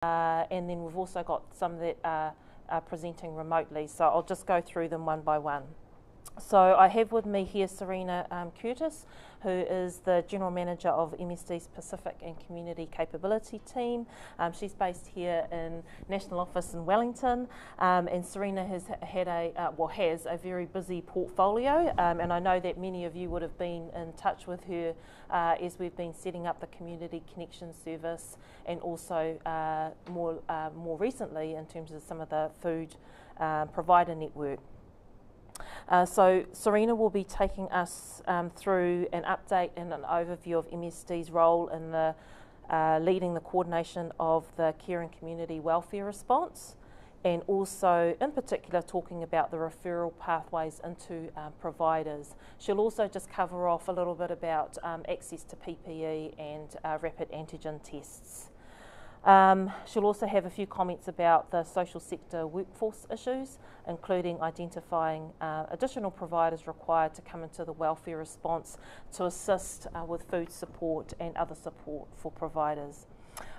and then we've also got some that are presenting remotely. So I'll just go through them one by one. So I have with me here Serena Curtis, who is the General Manager of MSD's Pacific and Community Capability Team. She's based here in National Office in Wellington, and Serena has had has a very busy portfolio, and I know that many of you would have been in touch with her as we've been setting up the Community Connection Service, and also more recently in terms of some of the food provider network. So Serena will be taking us through an update and an overview of MSD's role in the leading the coordination of the care and community welfare response, and also in particular talking about the referral pathways into providers. She'll also just cover off a little bit about access to PPE and rapid antigen tests. She'll also have a few comments about the social sector workforce issues, including identifying additional providers required to come into the welfare response to assist with food support and other support for providers.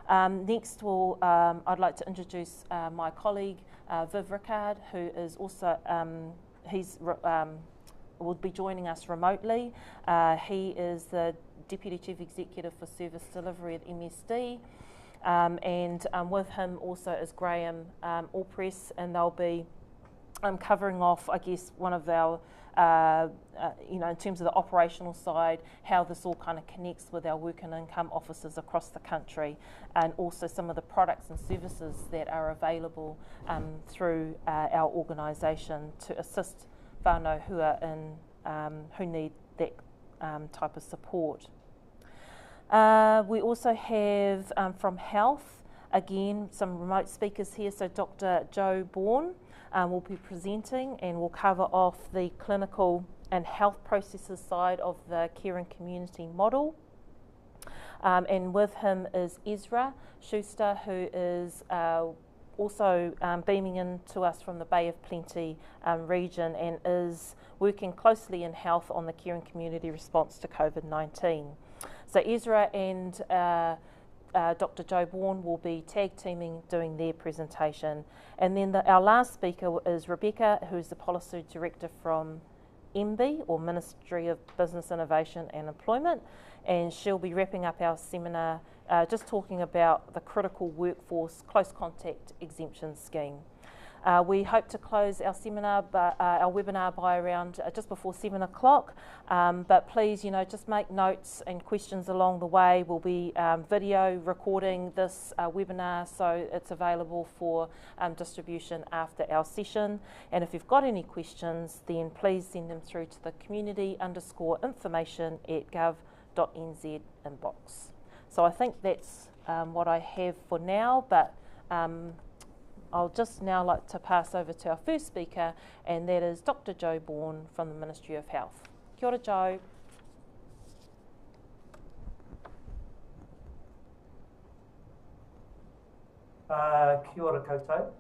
Next, I'd like to introduce my colleague Viv Rickard, who is also will be joining us remotely. He is the Deputy Chief Executive for Service Delivery at MSD. And with him also is Graham Allpress, and they'll be covering off, I guess, one of our, in terms of the operational side, how this all kind of connects with our work and income officers across the country, and also some of the products and services that are available through our organisation to assist whānau who are who need that type of support. We also have from health, again, some remote speakers here. So Dr. Joe Bourne will be presenting, and will cover off the clinical and health processes side of the care and community model. And with him is Ezra Schuster, who is also beaming in to us from the Bay of Plenty region, and is working closely in health on the care and community response to COVID-19. So Ezra and Dr. Joe Bourne will be tag teaming doing their presentation. And then our last speaker is Rebecca, who's the Policy Director from MB, or Ministry of Business Innovation and Employment, and she'll be wrapping up our seminar just talking about the Critical Workforce Close Contact Exemption Scheme. We hope to close our seminar, our webinar by around just before 7 o'clock. But please, just make notes and questions along the way. We'll be video recording this webinar, so it's available for distribution after our session. And if you've got any questions, then please send them through to the community_information@gov.nz inbox. So I think that's what I have for now, but I'll just now like to pass over to our first speaker, and that is Dr. Joe Bourne from the Ministry of Health. Kia ora, Joe. Kia ora koutou.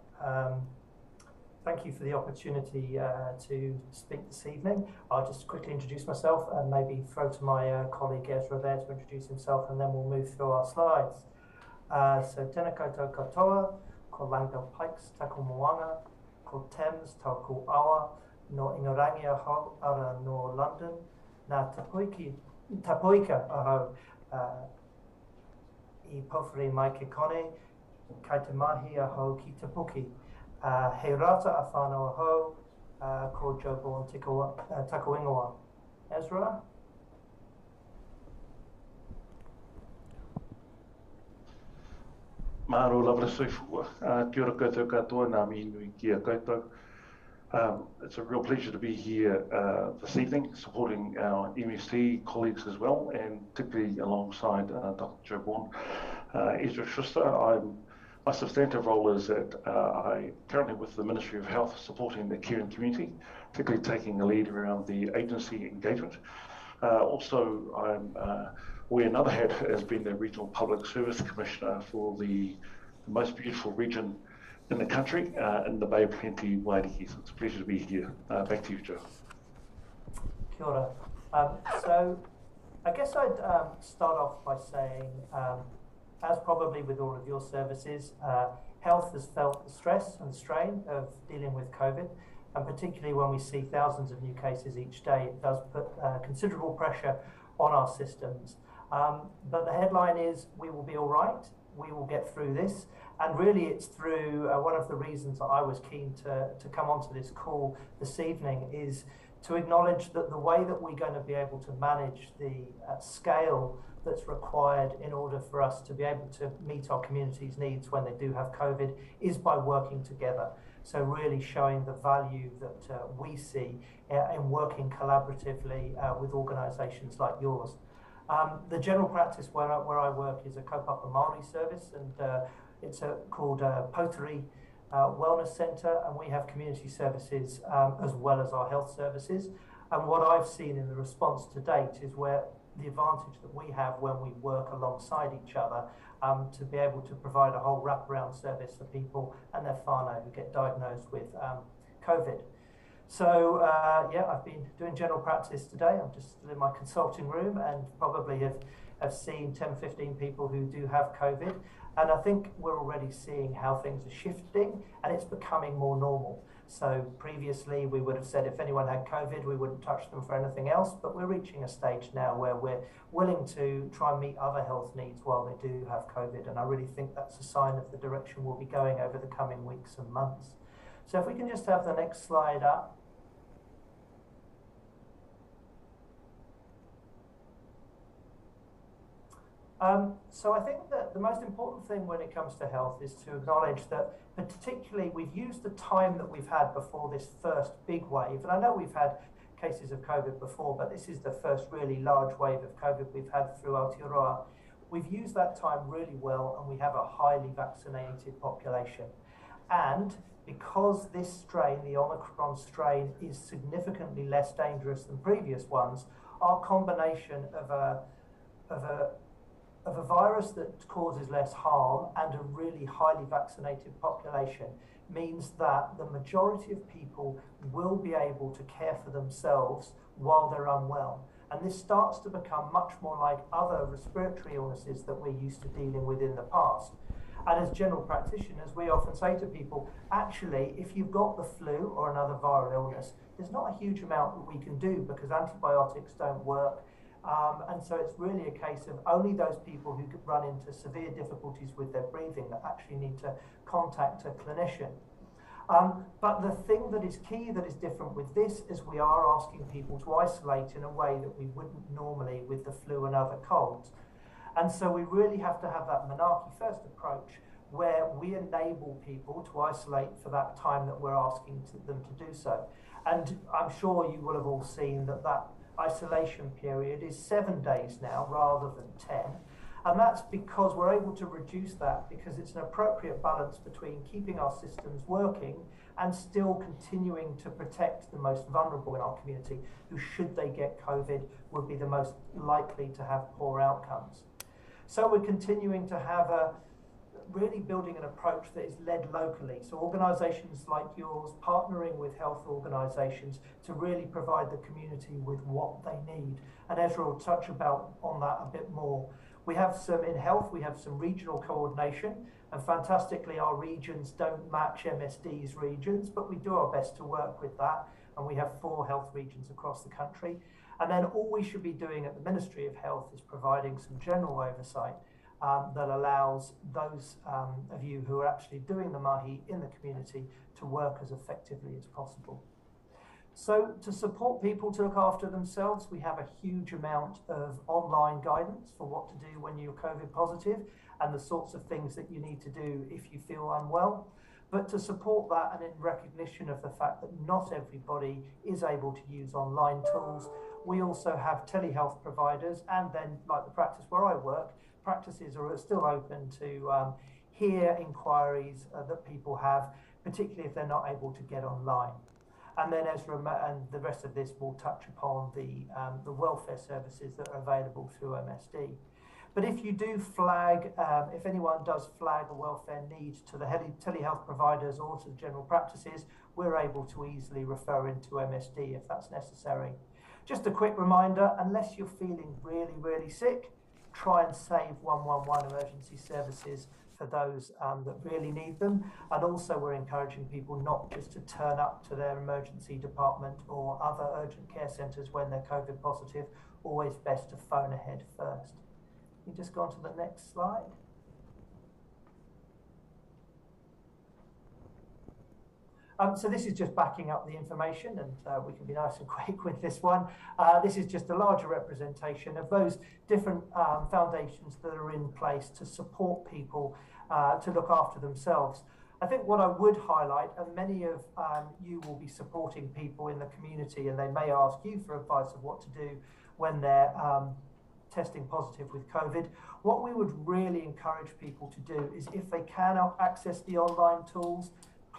Thank you for the opportunity to speak this evening. I'll just quickly introduce myself and maybe throw to my colleague Ezra there to introduce himself, and then we'll move through our slides. So tēnā koutou katoa. Ko Langdale Pikes, tako moanga, ko Thames, tako awa, no Ingarangia hau, ara no London, nā tapuika ahau, I pawhiri mai ke kone, kai te mahi ahau ki te puki. Hei rata a whānau ahau, ko Joe Bourne tako ingoa. Ezra? Maro lovely soifua. Kia ora koutou katoa, ngā mihi nui kia koutou. It's a real pleasure to be here this evening, supporting our MSD colleagues as well, and particularly alongside Dr. Joe Bourne. Ezra Schuster, my substantive role is that I currently with the Ministry of Health supporting the care and community, particularly taking a lead around the agency engagement. Also, I'm where another hat has been the Regional Public Service Commissioner for the most beautiful region in the country, in the Bay of Plenty, Wairiki. So it's a pleasure to be here. Back to you, Joe. Kia ora. So I guess I'd start off by saying as probably with all of your services, health has felt the stress and strain of dealing with COVID, and particularly when we see thousands of new cases each day, it does put considerable pressure on our systems. But the headline is, we will be all right, we will get through this, and really it's through one of the reasons that I was keen to come onto this call this evening is to acknowledge that the way that we're going to be able to manage the scale that's required in order for us to be able to meet our community's needs when they do have COVID is by working together. So really showing the value that we see in working collaboratively with organisations like yours. The general practice where I work is a kaupapa Māori service, and it's called Potiri Wellness Centre, and we have community services as well as our health services. And what I've seen in the response to date is where the advantage that we have when we work alongside each other to be able to provide a whole wraparound service for people and their whānau who get diagnosed with COVID. So yeah, I've been doing general practice today. I'm just in my consulting room and probably have seen 10, 15 people who do have COVID. And I think we're already seeing how things are shifting and it's becoming more normal. So previously we would have said if anyone had COVID, we wouldn't touch them for anything else, but we're reaching a stage now where we're willing to try and meet other health needs while they do have COVID. And I really think that's a sign of the direction we'll be going over the coming weeks and months. So if we can just have the next slide up. So I think that the most important thing when it comes to health is to acknowledge that particularly we've used the time that we've had before this first big wave, and I know we've had cases of COVID before, but this is the first really large wave of COVID we've had through Aotearoa. We've used that time really well, and we have a highly vaccinated population. And because this strain, the Omicron strain, is significantly less dangerous than previous ones, our combination of a virus that causes less harm and a really highly vaccinated population means that the majority of people will be able to care for themselves while they're unwell. And this starts to become much more like other respiratory illnesses that we're used to dealing with in the past. And as general practitioners, we often say to people, actually, if you've got the flu or another viral illness, there's not a huge amount that we can do because antibiotics don't work. And so it's really a case of only those people who could run into severe difficulties with their breathing that actually need to contact a clinician. But the thing that is key that is different with this is we are asking people to isolate in a way that we wouldn't normally with the flu and other colds. And so we really have to have that Manaaki first approach where we enable people to isolate for that time that we're asking them to do so. And I'm sure you will have all seen that isolation period is 7 days now rather than 10. And that's because we're able to reduce that because it's an appropriate balance between keeping our systems working and still continuing to protect the most vulnerable in our community who, should they get COVID, would be the most likely to have poor outcomes. So we're continuing to have really building an approach that is led locally. So organisations like yours partnering with health organisations to really provide the community with what they need. And Ezra will touch on that a bit more. We have some, in health, we have some regional coordination, and fantastically our regions don't match MSD's regions, but we do our best to work with that. And we have 4 health regions across the country. And then all we should be doing at the Ministry of Health is providing some general oversight that allows those of you who are actually doing the mahi in the community to work as effectively as possible. So to support people to look after themselves, we have a huge amount of online guidance for what to do when you're COVID positive and the sorts of things that you need to do if you feel unwell. But to support that and in recognition of the fact that not everybody is able to use online tools, we also have telehealth providers, and then, like the practice where I work, practices are still open to hear inquiries that people have, particularly if they're not able to get online. And then Ezra and the rest of this will touch upon the welfare services that are available through MSD. But if you do flag, if anyone does flag a welfare need to the telehealth providers or to the general practices, we're able to easily refer into MSD if that's necessary. Just a quick reminder, unless you're feeling really, really sick, try and save 111 emergency services for those that really need them. And also we're encouraging people not just to turn up to their emergency department or other urgent care centres when they're COVID positive, always best to phone ahead first. You just go on to the next slide. So this is just backing up the information, and we can be nice and quick with this one. This is just a larger representation of those different foundations that are in place to support people to look after themselves. I think what I would highlight, and many of you will be supporting people in the community, and they may ask you for advice of what to do when they're testing positive with COVID. What we would really encourage people to do is, if they can access the online tools,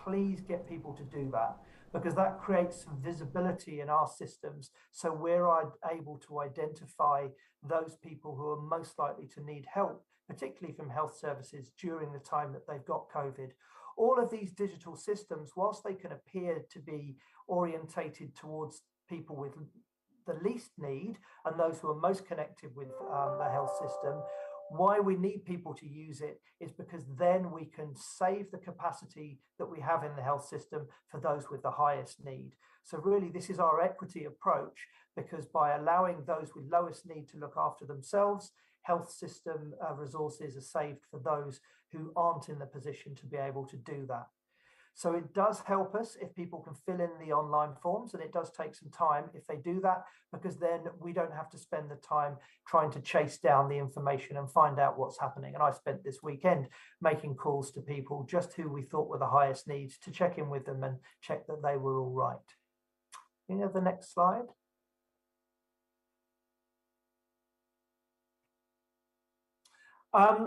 please get people to do that, because that creates some visibility in our systems, so we're able to identify those people who are most likely to need help, particularly from health services during the time that they've got COVID. All of these digital systems, whilst they can appear to be orientated towards people with the least need and those who are most connected with the health system, why we need people to use it is because then we can save the capacity that we have in the health system for those with the highest need. So really, this is our equity approach, because by allowing those with lowest need to look after themselves, health system resources are saved for those who aren't in the position to be able to do that. So it does help us if people can fill in the online forms, and it does take some time if they do that, because then we don't have to spend the time trying to chase down the information and find out what's happening. And I spent this weekend making calls to people just who we thought were the highest needs, to check in with them and check that they were all right. Can you have the next slide?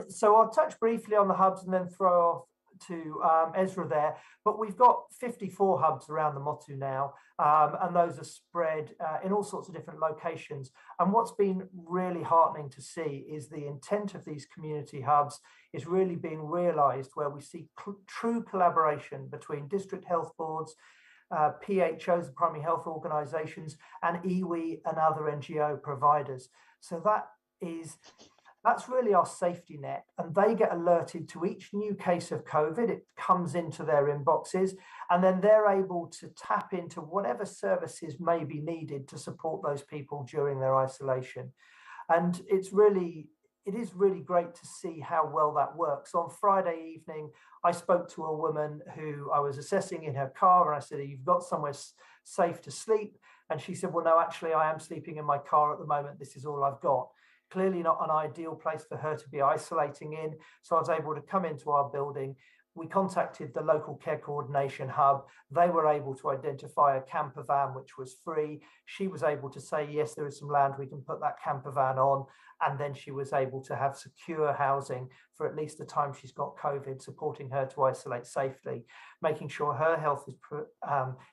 So I'll touch briefly on the hubs and then throw off to Ezra there, but we've got 54 hubs around the Motu now, and those are spread in all sorts of different locations. And what's been really heartening to see is the intent of these community hubs is really being realised, where we see true collaboration between district health boards, PHOs, primary health organisations, and iwi and other NGO providers. So that's really our safety net, and they get alerted to each new case of COVID. It comes into their inboxes, and then they're able to tap into whatever services may be needed to support those people during their isolation. And it is really great to see how well that works. On Friday evening, I spoke to a woman who I was assessing in her car, and I said, "You've got somewhere safe to sleep?" And she said, "Well, no, actually, I am sleeping in my car at the moment. This is all I've got." Clearly not an ideal place for her to be isolating in. So I was able to come into our building. We contacted the local care coordination hub. They were able to identify a camper van, which was free. She was able to say, yes, there is some land, we can put that camper van on. And then she was able to have secure housing for at least the time she's got COVID, supporting her to isolate safely, making sure her health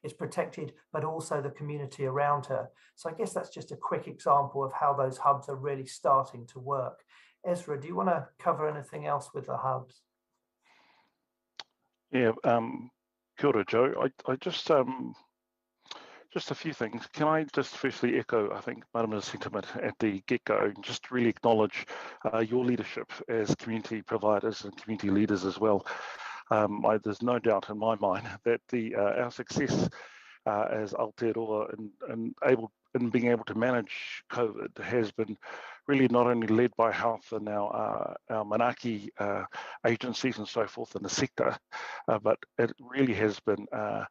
is protected, but also the community around her. So I guess that's just a quick example of how those hubs are really starting to work. Ezra, do you want to cover anything else with the hubs? Yeah, kia ora, Joe. I just a few things. Can I just firstly echo, I think, Marama's sentiment at the get-go, and just really acknowledge your leadership as community providers and community leaders as well. There's no doubt in my mind that our success as Aotearoa in being able to manage COVID has been really not only led by health and our manaki agencies and so forth in the sector, but it really has been a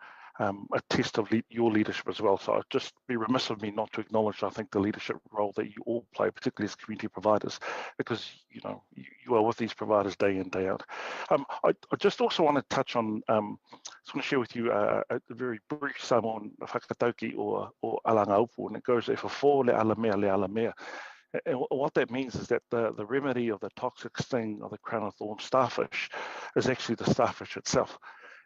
test of your leadership as well. So I'd just be remiss of me not to acknowledge, I think, the leadership role that you all play, particularly as community providers, because you are with these providers day in, day out. I just also want to touch on, just want to share with you a very brief sum on whakatauki or alanga upu, and it goes e whafo le alamea. And what that means is that the remedy of the toxic sting of the crown of thorns starfish is actually the starfish itself.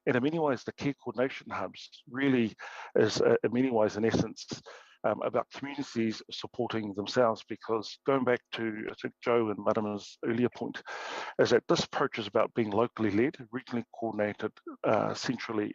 And in many ways, the care coordination hubs really is, in many ways, in essence, about communities supporting themselves, because going back to, I think, Joe and Marama's earlier point, is that this approach is about being locally led, regionally coordinated, centrally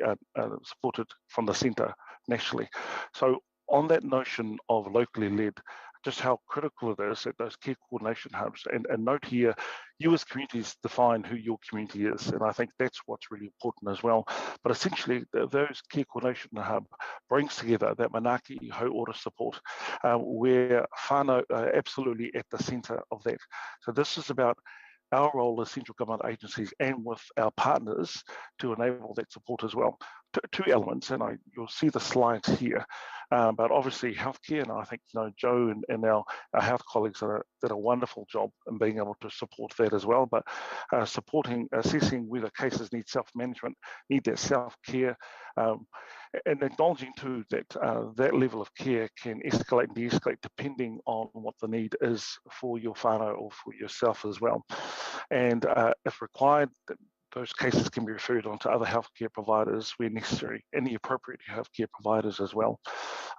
supported from the centre nationally. So on that notion of locally led, just how critical it is that those care coordination hubs, and note here, you as communities define who your community is, and I think that's what's really important as well. But essentially, those care coordination hub brings together that manaaki hau ora support, where whānau are absolutely at the centre of that. So this is about our role as central government agencies and with our partners to enable that support as well. Two elements, and you'll see the slides here, but obviously healthcare, and I think Joe and our health colleagues did a wonderful job in being able to support that as well, but assessing whether cases need self-management, need that self-care, and acknowledging too that that level of care can escalate and de-escalate depending on what the need is for your whānau or for yourself as well. And if required, those cases can be referred on to other healthcare providers where necessary, and the appropriate healthcare providers as well.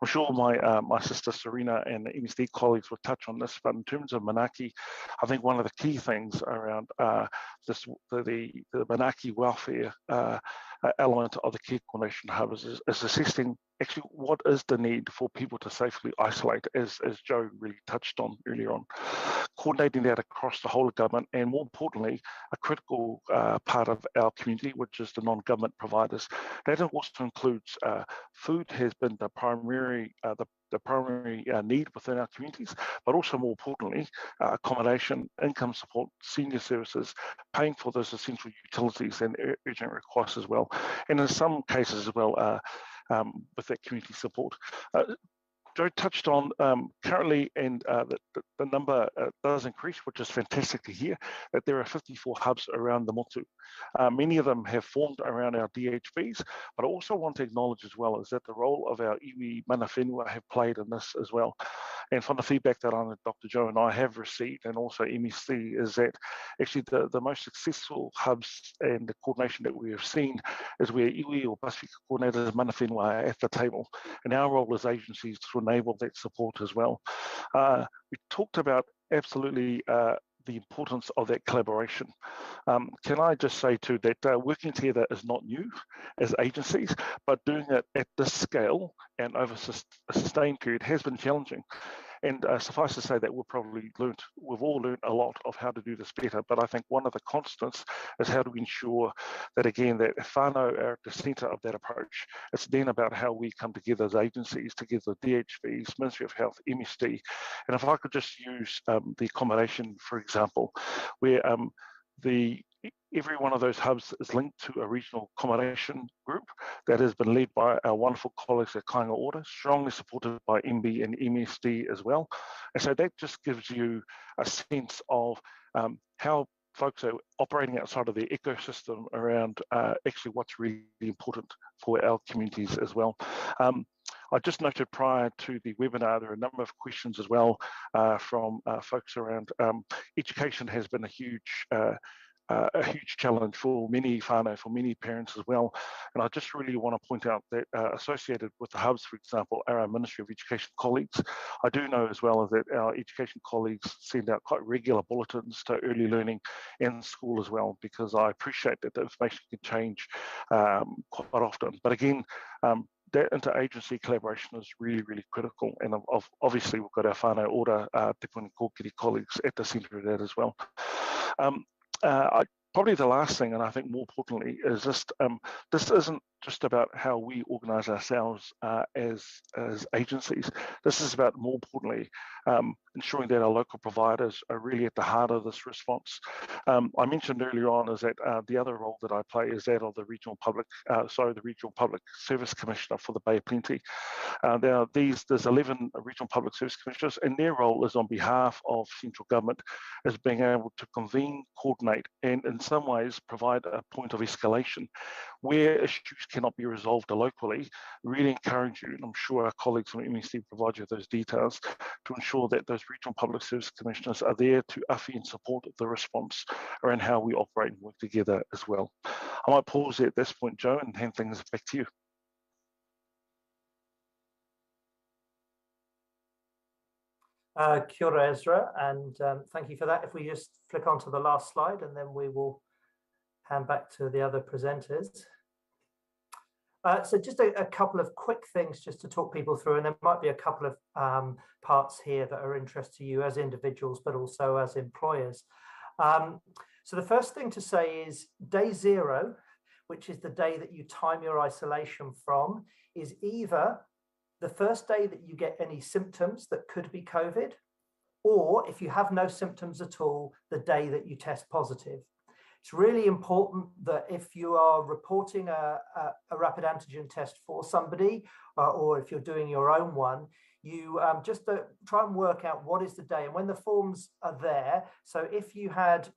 I'm sure my sister Serena and the MSD colleagues will touch on this, but in terms of manaaki, I think one of the key things around the manaaki welfare element of the care coordination hub is assessing actually what is the need for people to safely isolate, as Joe really touched on earlier on. Coordinating that across the whole of government, and more importantly, a critical part of our community, which is the non-government providers. That also includes food has been the primary need within our communities, but also more importantly, accommodation, income support, senior services, paying for those essential utilities and urgent requests as well. And in some cases as well, with that community support. Joe touched on currently, and the number does increase, which is fantastic to hear, that there are 54 hubs around the motu. Many of them have formed around our DHBs, but I also want to acknowledge as well is that the role of our iwi mana whenua have played in this as well. And from the feedback that Dr. Joe and I have received, and also MSD, is that actually the most successful hubs and the coordination that we have seen is where iwi or Pasifika coordinators mana whenua are at the table, and our role as agencies to enable that support as well. We talked about absolutely the importance of that collaboration. Can I just say too that working together is not new as agencies, but doing it at this scale and over a sustained period has been challenging. And suffice to say that we've all learned a lot of how to do this better, but I think one of the constants is how do we ensure that, again, that whānau are at the centre of that approach. It's then about how we come together as agencies, together DHBs, Ministry of Health, MSD, and if I could just use the accommodation, for example, where every one of those hubs is linked to a regional accommodation group that has been led by our wonderful colleagues at Kāinga Ora, strongly supported by MB and MSD as well. And so that just gives you a sense of how folks are operating outside of the ecosystem around actually what's really important for our communities as well. I just noted prior to the webinar, there are a number of questions as well from folks around education has been a huge challenge for many whānau, for many parents as well. And I just really want to point out that associated with the hubs, for example, are our Ministry of Education colleagues. I do know as well that our education colleagues send out quite regular bulletins to early learning and school as well, because I appreciate that the information can change quite often. But again, that interagency collaboration is really, really critical. And obviously we've got our whānau ora Te Puni Kōkiri colleagues at the centre of that as well. Probably the last thing, and I think more importantly, is just this isn't just about how we organise ourselves as agencies. This is about, more importantly, ensuring that our local providers are really at the heart of this response. I mentioned earlier on is that the other role that I play is that of the Regional Public Service Commissioner for the Bay of Plenty. There's 11 Regional Public Service Commissioners, and their role is on behalf of central government is being able to convene, coordinate, and in some ways provide a point of escalation where issues cannot be resolved locally. Really encourage you, and I'm sure our colleagues from MSD provide you with those details, to ensure that those regional public service commissioners are there to awhi and support the response around how we operate and work together as well. I might pause at this point, Joe, and hand things back to you. Kia ora, Ezra, and thank you for that. If we just flick on to the last slide, and then we will hand back to the other presenters. So just a couple of quick things just to talk people through, and there might be a couple of parts here that are interest to you as individuals, but also as employers. So the first thing to say is day 0, which is the day that you time your isolation from, is either the first day that you get any symptoms that could be COVID, or if you have no symptoms at all, the day that you test positive. It's really important that if you are reporting a rapid antigen test for somebody, or if you're doing your own one, you just try and work out what is the day. And when the forms are there, so if you had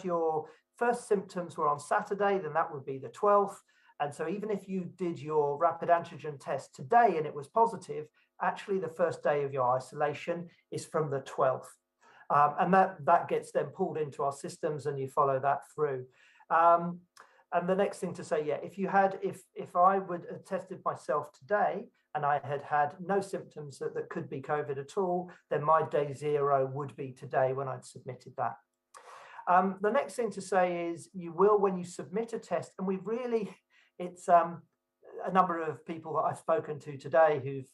your first symptoms were on Saturday, then that would be the 12th. And so even if you did your rapid antigen test today and it was positive, actually the first day of your isolation is from the 12th. And that gets then pulled into our systems, and you follow that through. And the next thing to say, if I would have tested myself today and I had no symptoms that could be COVID at all, then my day 0 would be today when I'd submitted that. The next thing to say is you will, when you submit a test, and it's a number of people that I've spoken to today who've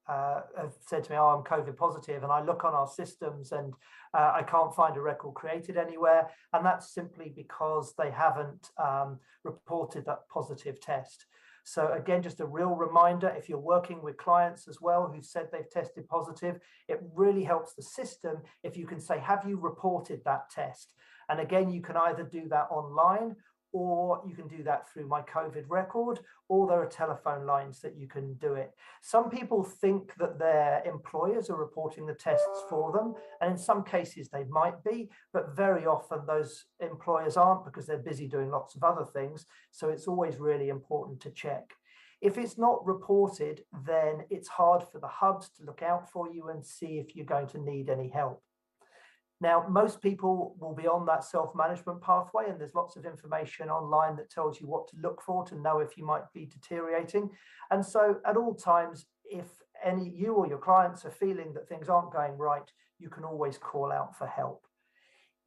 have said to me, oh, I'm COVID positive, and I look on our systems and I can't find a record created anywhere. And that's simply because they haven't reported that positive test. So again, just a real reminder, if you're working with clients as well who said they've tested positive, it really helps the system if you can say, have you reported that test? And again, you can either do that online, or you can do that through My COVID Record, or there are telephone lines that you can do it. Some people think that their employers are reporting the tests for them, and in some cases they might be, but very often those employers aren't because they're busy doing lots of other things. So it's always really important to check. If it's not reported, then it's hard for the hubs to look out for you and see if you're going to need any help. Now, most people will be on that self-management pathway, and there's lots of information online that tells you what to look for to know if you might be deteriorating. And so at all times, if you or your clients are feeling that things aren't going right, you can always call out for help.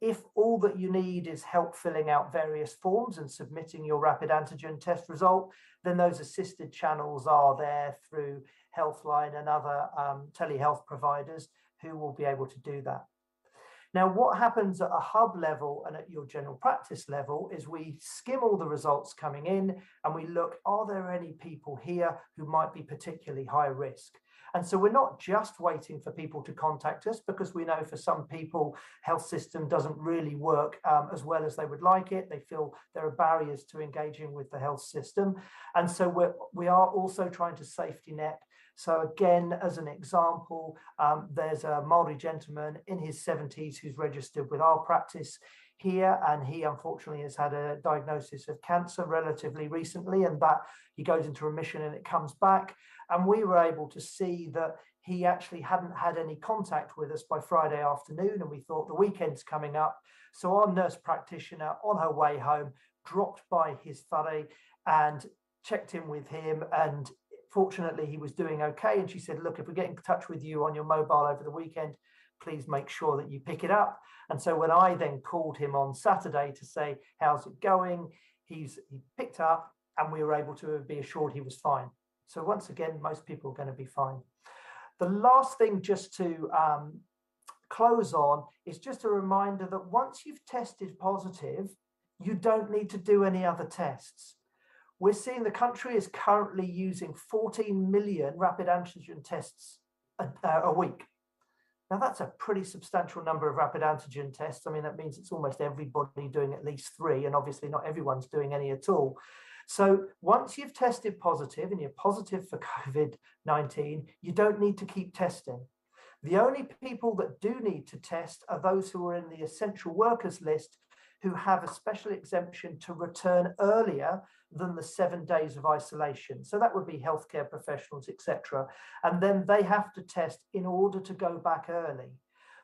If all that you need is help filling out various forms and submitting your rapid antigen test result, then those assisted channels are there through Healthline and other telehealth providers who will be able to do that. Now, what happens at a hub level and at your general practice level is we skim all the results coming in and we look, are there any people here who might be particularly high risk? And so we're not just waiting for people to contact us, because we know for some people, health system doesn't really work as well as they would like it. They feel there are barriers to engaging with the health system. And so we are also trying to safety net. So again, as an example, there's a Maori gentleman in his 70s who's registered with our practice here, and he unfortunately has had a diagnosis of cancer relatively recently, and that he goes into remission and it comes back. And we were able to see that he actually hadn't had any contact with us by Friday afternoon, and we thought the weekend's coming up. So our nurse practitioner on her way home dropped by his whare and checked in with him, and fortunately, he was doing okay. And she said, look, if we get in touch with you on your mobile over the weekend, please make sure that you pick it up. And so when I then called him on Saturday to say, how's it going? He picked up, and we were able to be assured he was fine. So once again, most people are going to be fine. The last thing just to close on is just a reminder that once you've tested positive, you don't need to do any other tests. We're seeing the country is currently using 14 million rapid antigen tests a week. Now, that's a pretty substantial number of rapid antigen tests. I mean, that means it's almost everybody doing at least 3, and obviously not everyone's doing any at all. So once you've tested positive and you're positive for COVID-19, you don't need to keep testing. The only people that do need to test are those who are in the essential workers list, who have a special exemption to return earlier than the 7 days of isolation. So that would be healthcare professionals, etc. And then they have to test in order to go back early.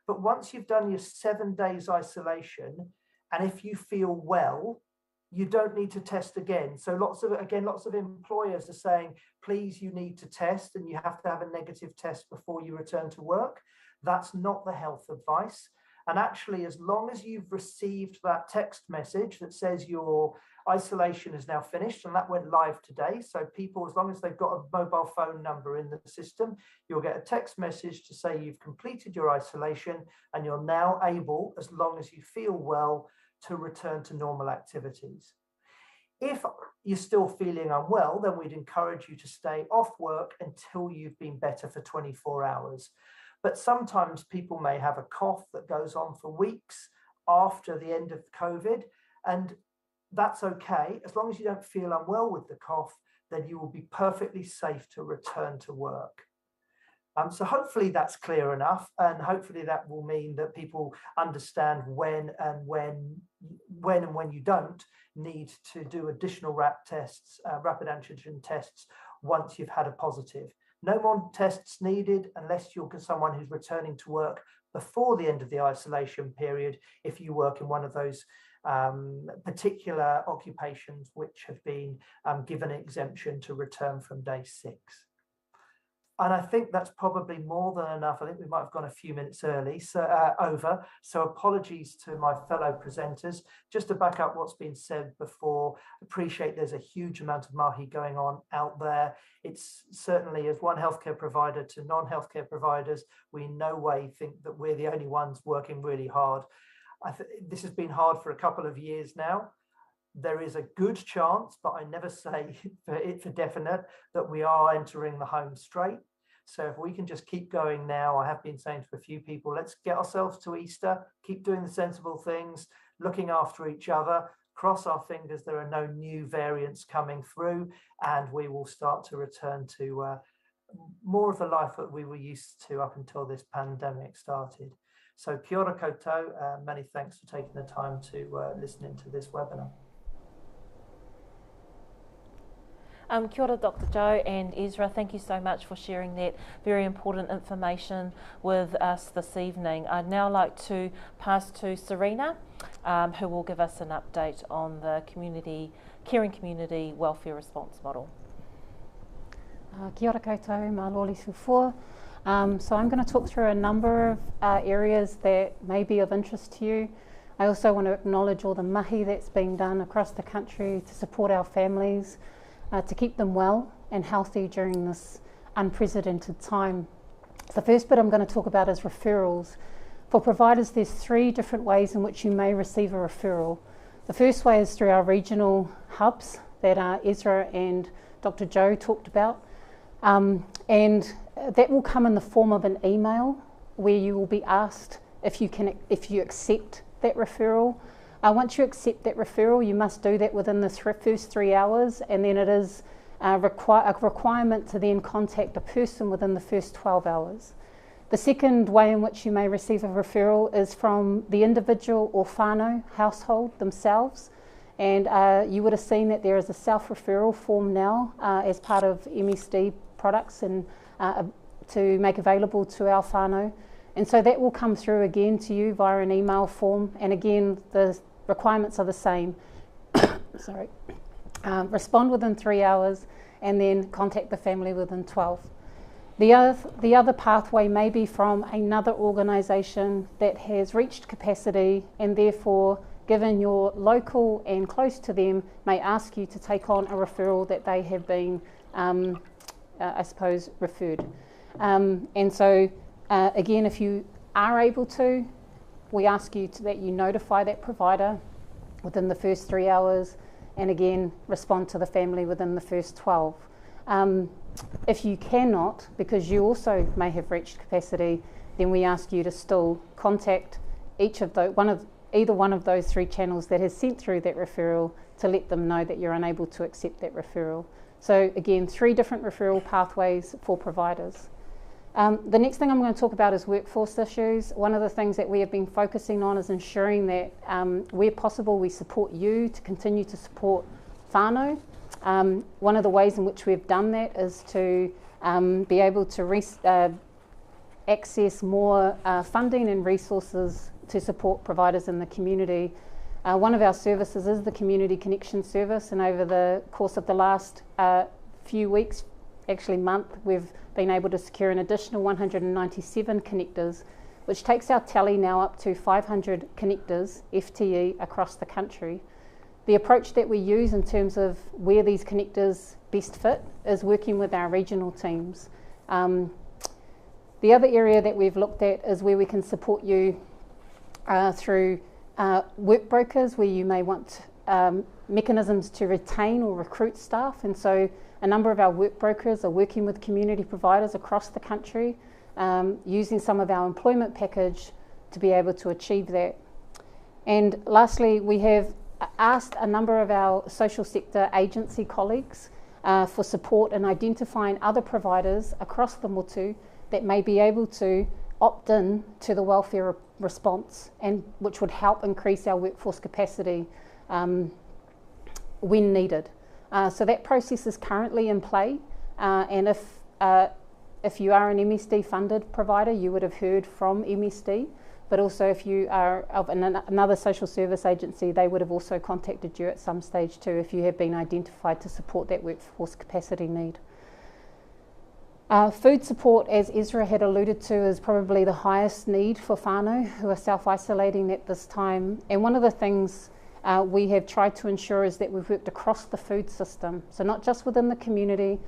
But once you've done your 7 days isolation, and if you feel well, you don't need to test again. So lots of employers are saying, please, you need to test, and you have to have a negative test before you return to work. That's not the health advice. And actually, as long as you've received that text message that says your Isolation is now finished, and that went live today. So people, as long as they've got a mobile phone number in the system, you'll get a text message to say you've completed your isolation and you're now able, as long as you feel well, to return to normal activities. If you're still feeling unwell, then we'd encourage you to stay off work until you've been better for 24 hours. But sometimes people may have a cough that goes on for weeks after the end of COVID, and that's okay. As long as you don't feel unwell with the cough, then you will be perfectly safe to return to work. So hopefully that's clear enough, and hopefully that will mean that people understand when you don't need to do additional rapid antigen tests once you've had a positive. No more tests needed unless you're someone who's returning to work before the end of the isolation period, if you work in one of those particular occupations which have been given an exemption to return from day 6. And I think that's probably more than enough. I think we might have gone a few minutes early, over. So apologies to my fellow presenters. Just to back up what's been said before, appreciate there's a huge amount of mahi going on out there. It's certainly, as one healthcare provider to non-healthcare providers, we in no way think that we're the only ones working really hard. This has been hard for a couple of years now. There is a good chance, but I never say for definite, that we are entering the home straight. So if we can just keep going now, I have been saying to a few people, let's get ourselves to Easter, keep doing the sensible things, looking after each other, cross our fingers there are no new variants coming through, and we will start to return to more of the life that we were used to up until this pandemic started. So kia ora koutou, many thanks for taking the time to listen into this webinar. Kia ora, Dr. Joe and Ezra. Thank you so much for sharing that very important information with us this evening. I'd now like to pass to Serena, who will give us an update on the caring community welfare response model. Kia ora koutou, mā loli sufo. So I'm going to talk through a number of areas that may be of interest to you. I also want to acknowledge all the mahi that's being done across the country to support our families, to keep them well and healthy during this unprecedented time. The first bit I'm going to talk about is referrals. For providers, there's 3 different ways in which you may receive a referral. The first way is through our regional hubs that Ezra and Dr. Joe talked about. And that will come in the form of an email where you will be asked if you accept that referral. Once you accept that referral, you must do that within the first 3 hours, and then it is a requirement to then contact a person within the first 12 hours. The second way in which you may receive a referral is from the individual or whānau household themselves, and you would have seen that there is a self-referral form now as part of MSD products and to make available to our whānau. And so that will come through again to you via an email form, and again the requirements are the same. Sorry. Respond within 3 hours and then contact the family within 12. The other pathway may be from another organisation that has reached capacity and therefore, given you're local and close to them, may ask you to take on a referral that they have been, I suppose, referred. And so again, if you are able to, we ask you that you notify that provider within the first 3 hours, and again, respond to the family within the first 12. If you cannot, because you also may have reached capacity, then we ask you to still contact either one of those 3 channels that has sent through that referral to let them know that you're unable to accept that referral. So again, 3 different referral pathways for providers. The next thing I'm going to talk about is workforce issues. One of the things that we have been focusing on is ensuring that where possible we support you to continue to support whānau. One of the ways in which we've done that is to be able to access more funding and resources to support providers in the community. One of our services is the Community Connection Service, and over the course of the last few weeks, actually month, we've been able to secure an additional 197 connectors, which takes our tally now up to 500 connectors, FTE, across the country. The approach that we use in terms of where these connectors best fit is working with our regional teams. The other area that we've looked at is where we can support you through work brokers, where you may want mechanisms to retain or recruit staff. And so a number of our work brokers are working with community providers across the country, using some of our employment package to be able to achieve that. And lastly, we have asked a number of our social sector agency colleagues for support in identifying other providers across the motu that may be able to opt in to the welfare response, and which would help increase our workforce capacity when needed. So that process is currently in play, and if you are an MSD funded provider, you would have heard from MSD, but also if you are of another social service agency, they would have also contacted you at some stage too if you have been identified to support that workforce capacity need. Food support, as Ezra had alluded to, is probably the highest need for whānau who are self-isolating at this time. And one of the things we have tried to ensure is that we've worked across the food system. So not just within the community,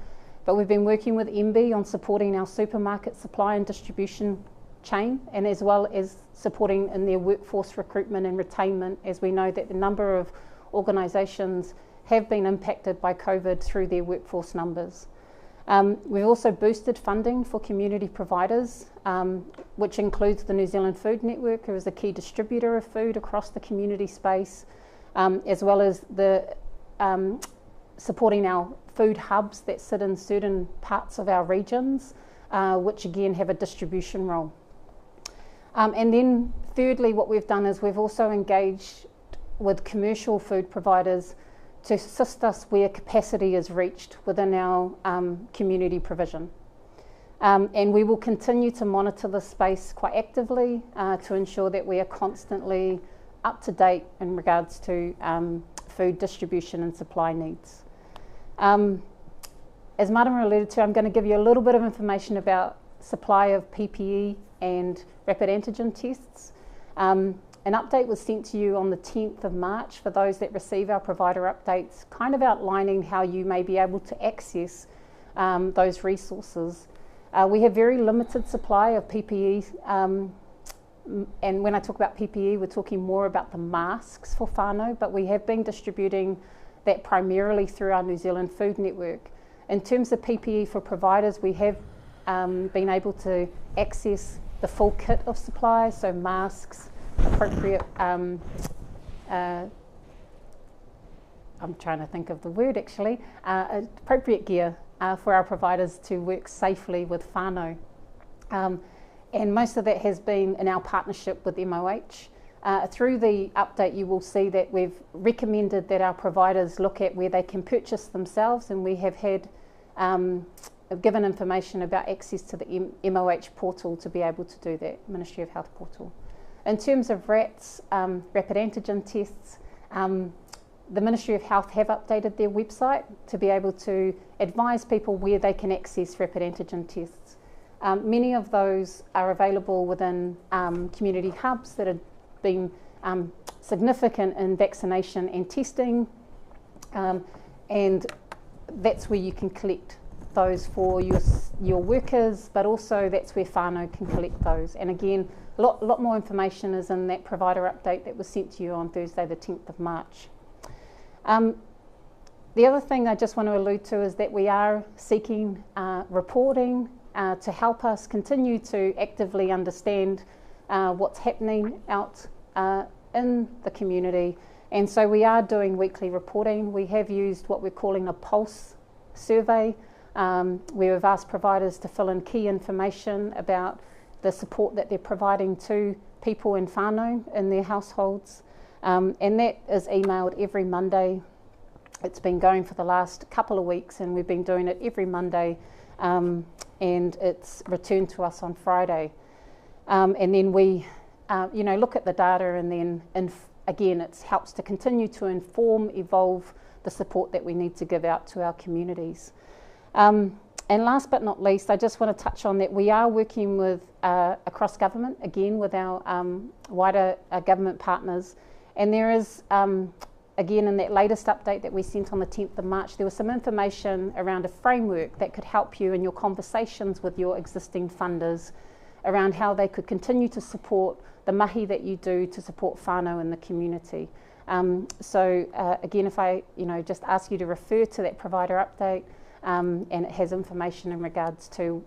but we've been working with MB on supporting our supermarket supply and distribution chain, and as well as supporting in their workforce recruitment and retainment, as we know that a number of organisations have been impacted by COVID through their workforce numbers. We've also boosted funding for community providers, which includes the New Zealand Food Network, who is a key distributor of food across the community space, as well as the supporting our food hubs that sit in certain parts of our regions, which again have a distribution role. And then thirdly, what we've done is we've also engaged with commercial food providers to assist us where capacity is reached within our community provision. And we will continue to monitor this space quite actively to ensure that we are constantly up to date in regards to food distribution and supply needs. As Marama alluded to, I'm going to give you a little bit of information about supply of PPE and rapid antigen tests. An update was sent to you on the 10th of March for those that receive our provider updates, kind of outlining how you may be able to access those resources. We have very limited supply of PPE, and when I talk about PPE, we're talking more about the masks for whānau, but we have been distributing that primarily through our New Zealand Food Network. In terms of PPE for providers, we have been able to access the full kit of supplies, so masks, appropriate, I'm trying to think of the word actually, appropriate gear for our providers to work safely with whānau. And most of that has been in our partnership with MOH. Through the update, you will see that we've recommended that our providers look at where they can purchase themselves, and we have had given information about access to the MOH portal to be able to do that, Ministry of Health portal. In terms of RATs, rapid antigen tests, the Ministry of Health have updated their website to be able to advise people where they can access rapid antigen tests. Many of those are available within community hubs that have been significant in vaccination and testing, and that's where you can collect those for your workers, but also that's where whānau can collect those. And again, a lot more information is in that provider update that was sent to you on Thursday the 10th of March. The other thing I just want to allude to is that we are seeking reporting to help us continue to actively understand what's happening out in the community. And so we are doing weekly reporting. We have used what we're calling a pulse survey, where we've asked providers to fill in key information about the support that they're providing to people in whānau in their households. And that is emailed every Monday. It's been going for the last couple of weeks, and we've been doing it every Monday, and it's returned to us on Friday. And then we look at the data, and then again, it helps to continue to inform, evolve the support that we need to give out to our communities. And last but not least, I just want to touch on that we are working with across government, again with our wider government partners, and there is again, in that latest update that we sent on the 10th of March, there was some information around a framework that could help you in your conversations with your existing funders around how they could continue to support the mahi that you do to support whānau in the community. Again, if I just ask you to refer to that provider update, and it has information in regards to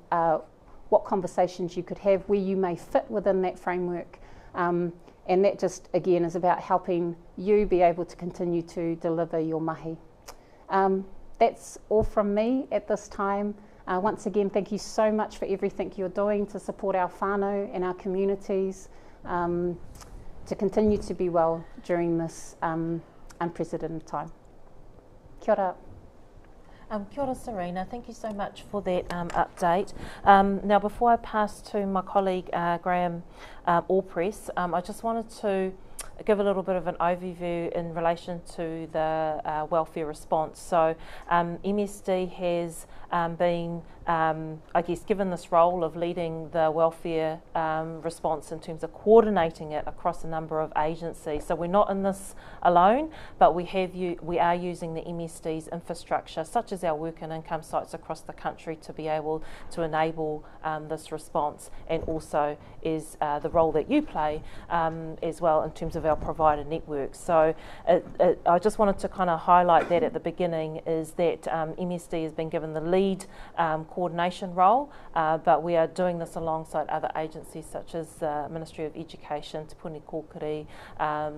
what conversations you could have, where you may fit within that framework, and that just again is about helping you be able to continue to deliver your mahi. That's all from me at this time. Once again, thank you so much for everything you're doing to support our whānau and our communities, to continue to be well during this unprecedented time. Kia ora. Kia ora, Serena. Thank you so much for that update. Now, before I pass to my colleague Graham Allpress, I just wanted to give a little bit of an overview in relation to the welfare response. So MSD has been, I guess, given this role of leading the welfare response in terms of coordinating it across a number of agencies. So we're not in this alone, but we are using the MSD's infrastructure, such as our work and income sites across the country, to be able to enable this response, and also is the role that you play as well in terms of our provider network. So I just wanted to kind of highlight that at the beginning, is that MSD has been given the lead coordination role, but we are doing this alongside other agencies such as the Ministry of Education, Te Puni Kōkiri,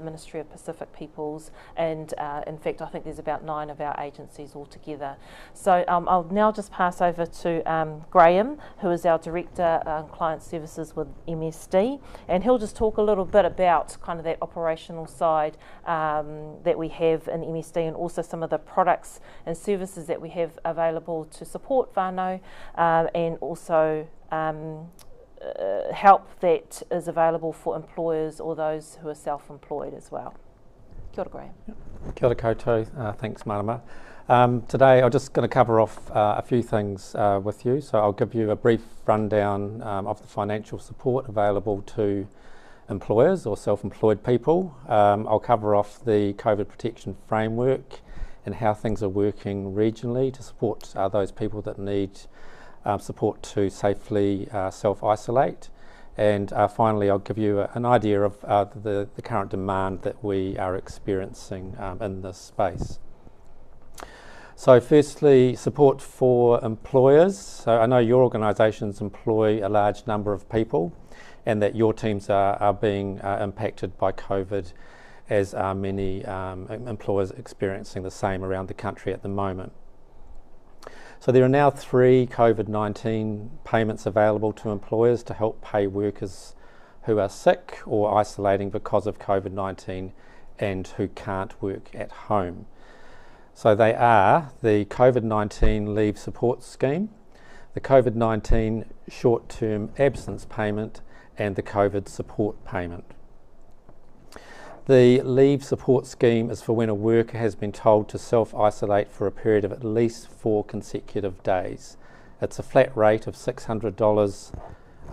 Ministry of Pacific Peoples, and in fact I think there's about 9 of our agencies altogether. So I'll now just pass over to Graham, who is our Director Client Services with MSD, and he'll just talk a little bit about kind of that operational side that we have in MSD, and also some of the products and services that we have available to support whānau, and also help that is available for employers or those who are self-employed as well. Kia ora, Graham. Kia ora koutou, thanks Marama. Today I'm just going to cover off a few things with you. So I'll give you a brief rundown of the financial support available to employers or self-employed people. I'll cover off the COVID protection framework and how things are working regionally to support those people that need support to safely self-isolate. And finally, I'll give you an idea of the current demand that we are experiencing in this space. So firstly, support for employers. So I know your organisations employ a large number of people, and that your teams are being impacted by COVID, as are many employers experiencing the same around the country at the moment. So there are now 3 COVID-19 payments available to employers to help pay workers who are sick or isolating because of COVID-19 and who can't work at home. So they are the COVID-19 Leave Support Scheme, the COVID-19 Short-Term Absence Payment, and the COVID Support Payment. The Leave Support Scheme is for when a worker has been told to self-isolate for a period of at least 4 consecutive days. It's a flat rate of $600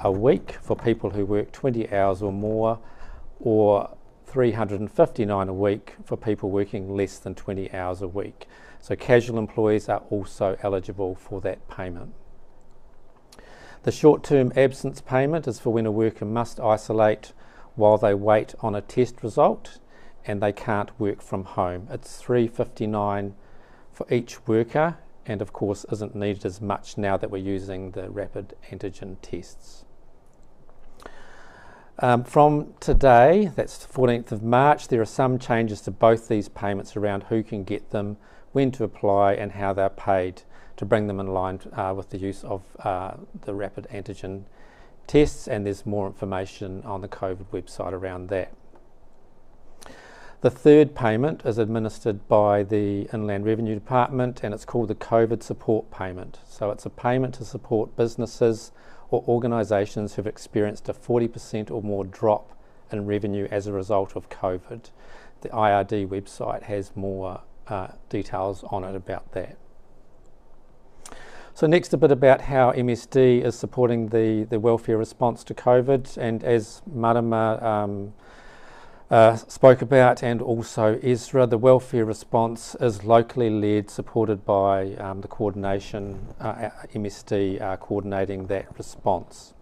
a week for people who work 20 hours or more, or $359 a week for people working less than 20 hours a week. So casual employees are also eligible for that payment. The short-term absence payment is for when a worker must isolate while they wait on a test result and they can't work from home. It's $359 for each worker, and of course isn't needed as much now that we're using the rapid antigen tests. From today, that's the 14th of March, there are some changes to both these payments around who can get them, when to apply and how they're paid, to bring them in line with the use of the rapid antigen tests, and there's more information on the COVID website around that. The third payment is administered by the Inland Revenue Department, and it's called the COVID Support Payment. So it's a payment to support businesses or organisations who've experienced a 40% or more drop in revenue as a result of COVID. The IRD website has more details on it about that. So next, a bit about how MSD is supporting the welfare response to COVID, and as Marama spoke about, and also Ezra. The welfare response is locally led, supported by the coordination, MSD coordinating that response.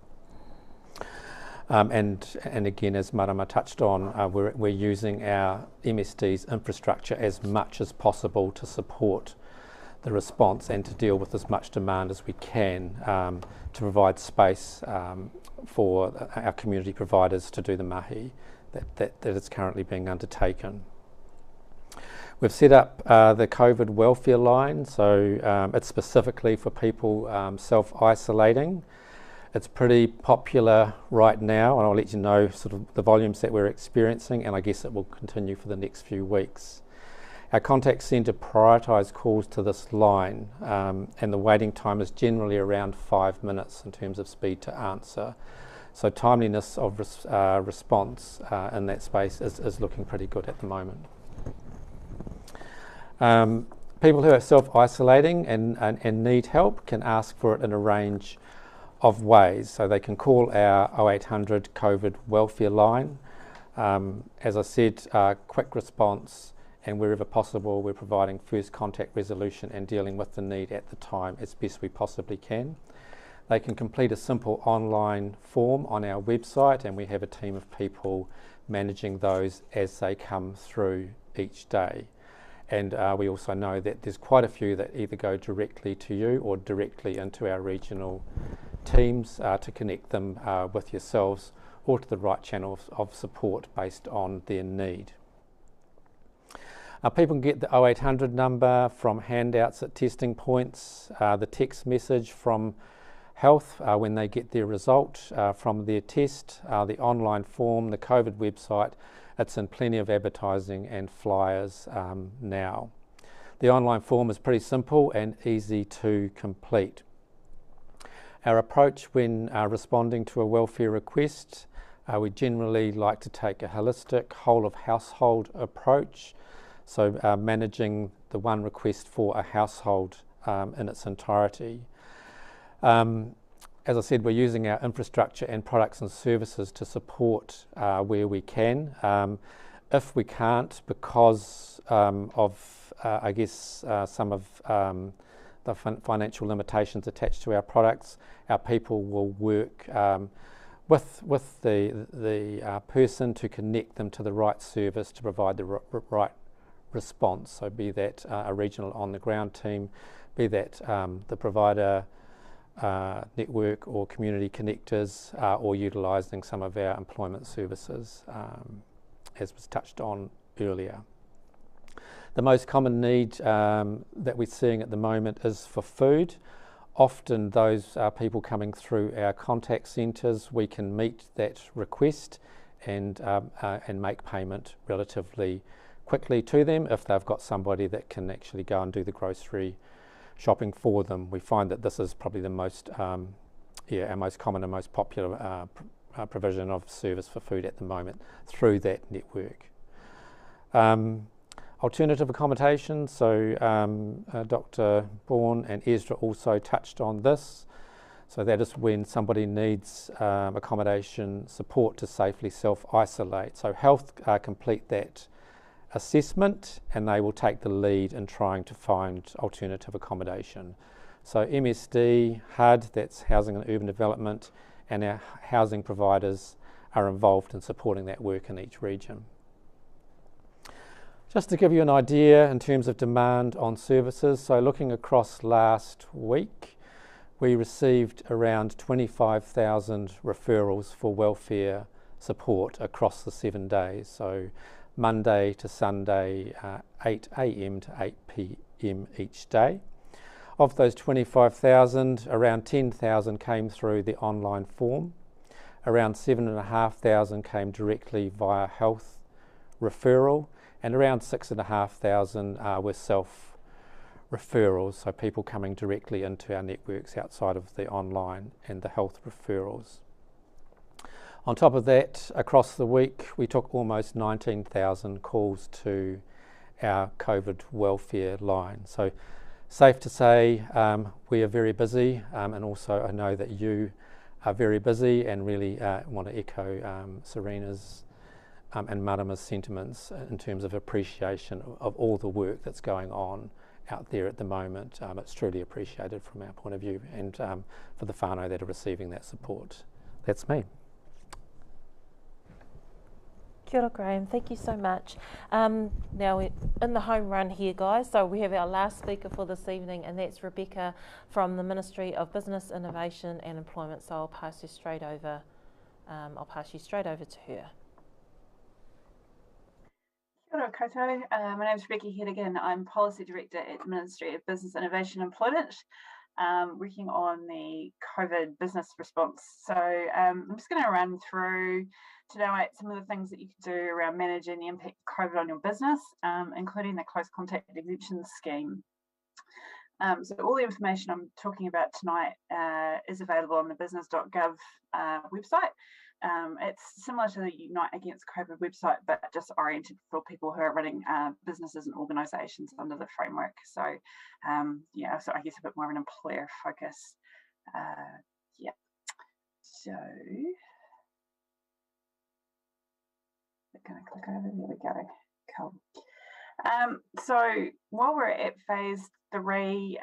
And again, as Marama touched on, we're using our MSD's infrastructure as much as possible to support the response and to deal with as much demand as we can to provide space for our community providers to do the mahi that is currently being undertaken. We've set up the COVID welfare line, so it's specifically for people self-isolating. It's pretty popular right now, and I'll let you know sort of the volumes that we're experiencing, and I guess it will continue for the next few weeks. Our contact centre prioritise calls to this line, and the waiting time is generally around 5 minutes in terms of speed to answer. So timeliness of response in that space is looking pretty good at the moment. People who are self-isolating and need help can ask for it in a range of ways. So they can call our 0800 COVID welfare line. As I said, quick response, and wherever possible we're providing first contact resolution and dealing with the need at the time as best we possibly can. They can complete a simple online form on our website, and we have a team of people managing those as they come through each day. And we also know that there's quite a few that either go directly to you or directly into our regional teams to connect them with yourselves or to the right channel of support based on their need. People can get the 0800 number from handouts at testing points, the text message from Health when they get their result from their test, the online form, the COVID website. It's in plenty of advertising and flyers now. The online form is pretty simple and easy to complete. Our approach when responding to a welfare request, we generally like to take a holistic whole of household approach, so managing the one request for a household in its entirety. As I said, we're using our infrastructure and products and services to support where we can. If we can't, because of I guess some of the financial limitations attached to our products, our people will work with the person to connect them to the right service to provide the right response. So be that a regional on the ground team, be that the provider network or community connectors, or utilising some of our employment services, as was touched on earlier. The most common need that we're seeing at the moment is for food. Often those people coming through our contact centres, we can meet that request and make payment relatively quickly to them if they've got somebody that can actually go and do the grocery shopping for them. We find that this is probably the most, our most common and most popular provision of service for food at the moment through that network. Alternative accommodation, so Dr. Bourne and Ezra also touched on this. So that is when somebody needs accommodation support to safely self-isolate. So Health complete that assessment and they will take the lead in trying to find alternative accommodation. So MSD, HUD, that's Housing and Urban Development, and our housing providers are involved in supporting that work in each region. Just to give you an idea in terms of demand on services, so looking across last week, we received around 25,000 referrals for welfare support across the 7 days. So Monday to Sunday, 8 a.m. to 8 p.m. each day. Of those 25,000, around 10,000 came through the online form. Around 7,500 came directly via Health referral, and around 6,500 were self-referrals, so people coming directly into our networks outside of the online and the Health referrals. On top of that, across the week, we took almost 19,000 calls to our COVID welfare line. So safe to say we are very busy, and also I know that you are very busy, and really want to echo Serena's and Marama's sentiments in terms of appreciation of all the work that's going on out there at the moment. It's truly appreciated from our point of view, and for the whānau that are receiving that support. That's me. Kia ora, Graham. Thank you so much. Now, we're in the home run here, guys. So we have our last speaker for this evening, and that's Rebecca from the Ministry of Business, Innovation and Employment. So I'll pass you straight over. To her. Kia ora koutou. My name is Rebecca Hedigan. I'm Policy Director at the Ministry of Business, Innovation and Employment, working on the COVID business response. So I'm just going to run through today some of the things that you can do around managing the impact of COVID on your business, including the close contact exemption scheme. So all the information I'm talking about tonight is available on the business.gov website. It's similar to the Unite Against COVID website, but just oriented for people who are running businesses and organisations under the framework. So yeah, so I guess a bit more of an employer focus. Yeah. So we're going to click over. There we go. Cool. So while we're at phase 3,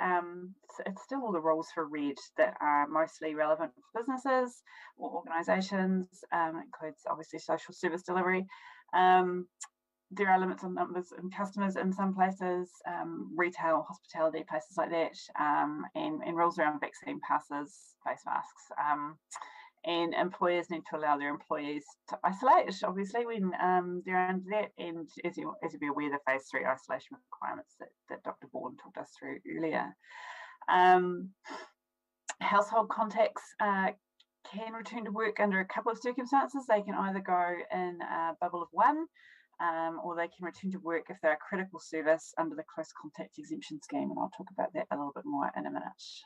it's still all the rules for RED that are mostly relevant for businesses or organisations. It includes obviously social service delivery. There are limits on numbers of customers in some places, retail, hospitality, places like that, and rules around vaccine passes, face masks. And employers need to allow their employees to isolate, obviously, when they're under that. And as you be aware, the phase 3 isolation requirements that Dr. Bourne talked us through earlier. Household contacts can return to work under a couple of circumstances. They can either go in a bubble of 1, or they can return to work if they're a critical service under the close contact exemption scheme. And I'll talk about that a little bit more in a minute.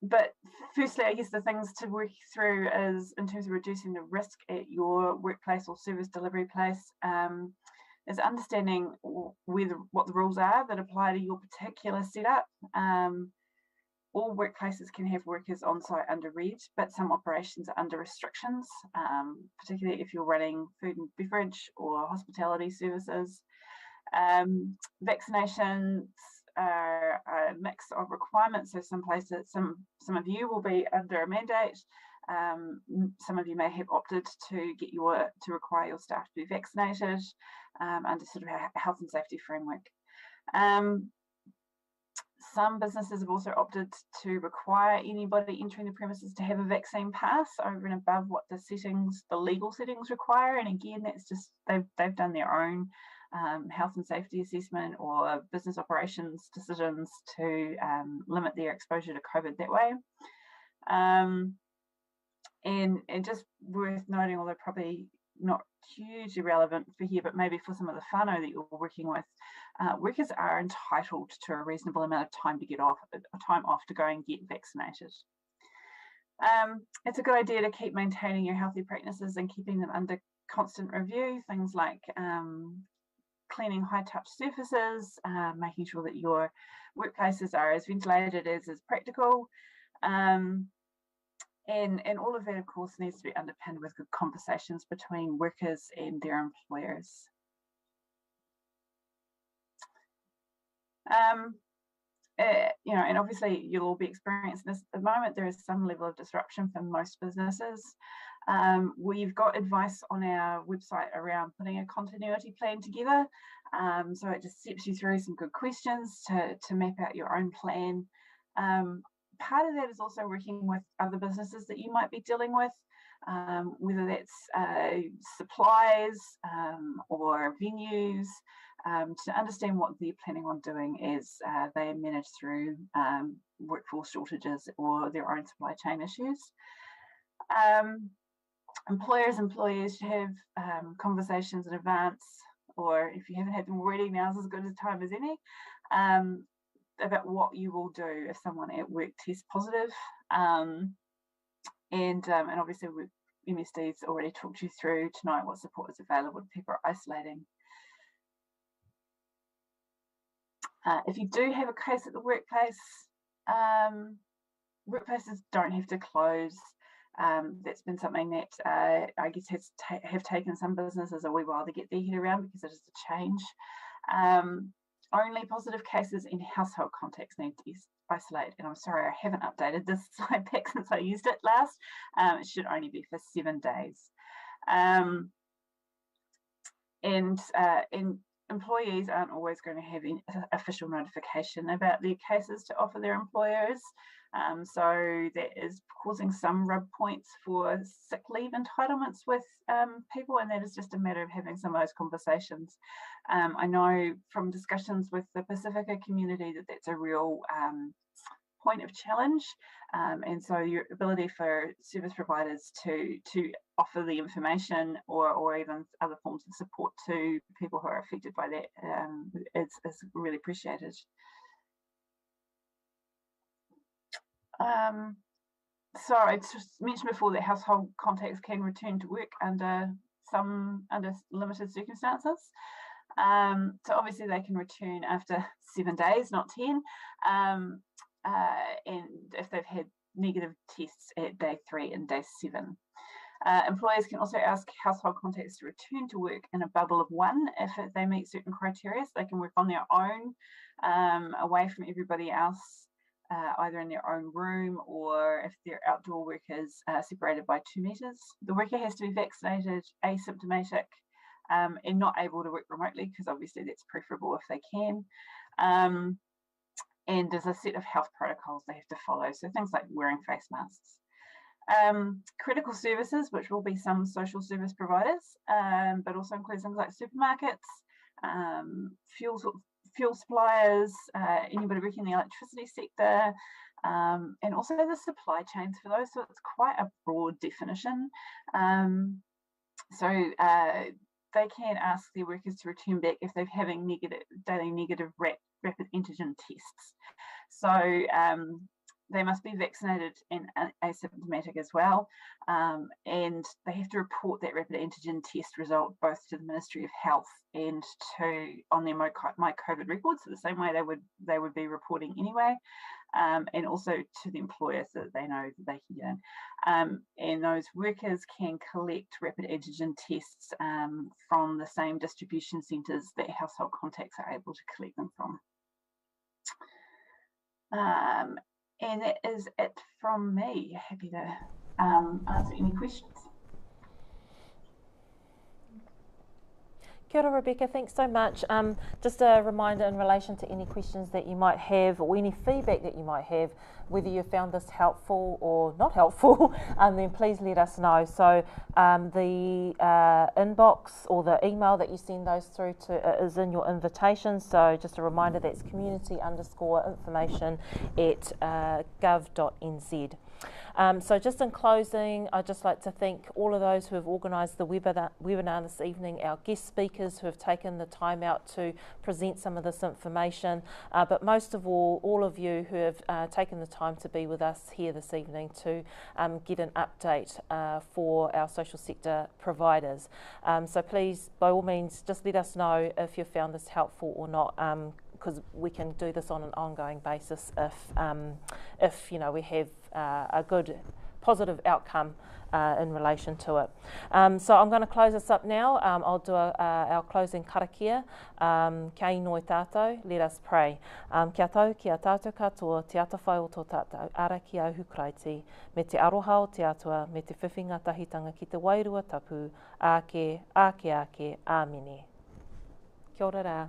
But firstly, I guess the things to work through is in terms of reducing the risk at your workplace or service delivery place, is understanding what the rules are that apply to your particular setup. All workplaces can have workers on site under RED, but some operations are under restrictions, particularly if you're running food and beverage or hospitality services. Vaccinations are a mix of requirements. So some places, some of you will be under a mandate. Some of you may have opted to require your staff to be vaccinated under sort of a health and safety framework. Some businesses have also opted to require anybody entering the premises to have a vaccine pass over and above what the legal settings require. And again, that's just they've done their own health and safety assessment or business operations decisions to limit their exposure to COVID that way. And just worth noting, although probably not hugely relevant for here, but maybe for some of the whānau that you're working with, workers are entitled to a reasonable amount of time off to go and get vaccinated. It's a good idea to keep maintaining your healthy practices and keeping them under constant review. Things like cleaning high-touch surfaces, making sure that your workplaces are as ventilated as is practical. And all of that, of course, needs to be underpinned with good conversations between workers and their employers. And obviously you'll all be experiencing this at the moment. There is some level of disruption for most businesses. We've got advice on our website around putting a continuity plan together. So it just steps you through some good questions to map out your own plan. Part of that is also working with other businesses that you might be dealing with, whether that's supplies or venues, to understand what they're planning on doing as they manage through workforce shortages or their own supply chain issues. Employers should have conversations in advance, or if you haven't had them already, now's as good a time as any, about what you will do if someone at work tests positive. And obviously MSD's already talked you through tonight what support is available to people isolating. If you do have a case at the workplace, workplaces don't have to close. That's been something that I guess have taken some businesses a wee while to get their head around because it is a change. Only positive cases in household contacts need to isolate, and I'm sorry I haven't updated this slide pack since I used it last. It should only be for 7 days. And employees aren't always going to have official notification about their cases to offer their employers. So that is causing some rub points for sick leave entitlements with people, and that is just a matter of having some of those conversations. I know from discussions with the Pacifica community that that's a real point of challenge, and so your ability for service providers to offer the information or even other forms of support to people who are affected by that is really appreciated. So I just mentioned before that household contacts can return to work under limited circumstances. So obviously they can return after 7 days, not 10. And if they've had negative tests at day 3 and day 7. Employers can also ask household contacts to return to work in a bubble of 1 if they meet certain criteria. So they can work on their own, away from everybody else, either in their own room or if their outdoor work is separated by 2 metres. The worker has to be vaccinated, asymptomatic, and not able to work remotely, because obviously that's preferable if they can. And there's a set of health protocols they have to follow, so things like wearing face masks. Critical services, which will be some social service providers, but also includes things like supermarkets, fuel suppliers, anybody working in the electricity sector, and also the supply chains for those. So it's quite a broad definition. They can ask their workers to return back if they're having daily negative rapid antigen tests. So they must be vaccinated and asymptomatic as well, and they have to report that rapid antigen test result both to the Ministry of Health and on their My COVID records, so the same way they would be reporting anyway, and also to the employer so that they know that they can get in. And those workers can collect rapid antigen tests from the same distribution centres that household contacts are able to collect them from. And that is it from me. Happy to answer any questions. Kia ora, Rebecca, thanks so much. Just a reminder in relation to any questions that you might have or any feedback that you might have, whether you found this helpful or not helpful, then please let us know. So the inbox or the email that you send those through to is in your invitation. So just a reminder, that's community_information@gov.nz. So just in closing, I'd just like to thank all of those who have organised the webinar this evening, our guest speakers who have taken the time out to present some of this information, but most of all of you who have taken the time to be with us here this evening to get an update for our social sector providers. So please, by all means, just let us know if you found this helpful or not, because we can do this on an ongoing basis if you know we have a good positive outcome in relation to it. So I'm going to close this up now. I'll do our closing karakia. Kia ino e tātou, let us pray. Kia tau ki a tātou katoa, te atawhai o tō tātou ara ki au hukraiti, me te aroha o te atua, me te whiwhinga tahitanga ki te wairua tapu, ake, āmine. Kia ora rā.